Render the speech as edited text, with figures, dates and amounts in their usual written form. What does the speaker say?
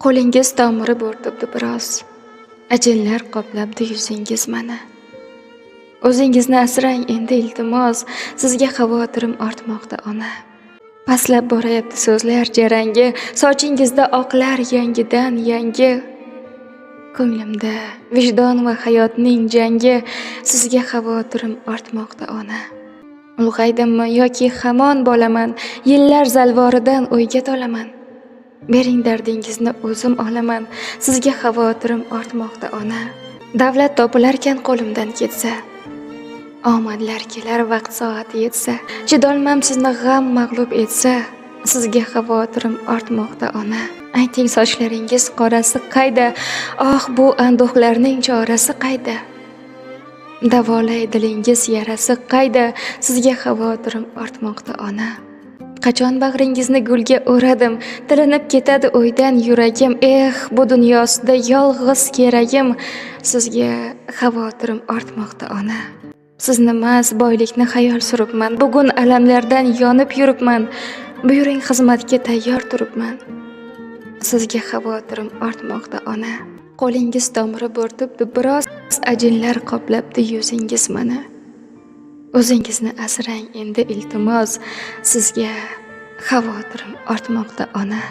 Qo'lingiz tomiri bo'rtibdi biroz. Ajinlar qoplabdi yuzingiz mana. O'zingizni asrang endi iltimos, sizga xavotirim ortmoqda ona. Pastlab borayapti so'zlar jarangi, sochingizda oqlar yangidan yangi. Ko'nglimda vijdon va hayotning jangi, sizga xavotirim ortmoqda ona. Ulg'aydimmi yoki hamon bolaman, yillar zalvoridan o'yga tolaman. Bering dardingizni o'zim olaman, sizga xavotirim ortmoqda ona. Davlat topilarkan qo'limdan ketsa, omadlar kelar vaqt soati yetsa, chidolmam sizni g'am mag'lub etsa, sizga xavotirim ortmoqda ona. Ayting sochlaringiz qorasi qayda? Oh, bu anduhlarning chorasi qayda? Davolay dilingiz yarasi qayda? Sizga xavotirim ortmoqda ona. Qachon bag'ringizni gulga o'radim, tilinib ketadi o'ydan yuragim. Bu dunyosida yolg'iz keragim, sizga xavotirim ortmoqda ona. Sizni emas, boylikni xayol suribman. Bugun alamlardan yonib yuribman. Buyuring xizmatga tayyor turibman. Sizga xavotirim ortmoqda ona. Qo'lingiz tomiri bo'rtibdi biroz, ajinlar qoplabdi yuzingiz mana. O'zingizni asrang endi iltimos, sizga xavotirim ortmoqda ona.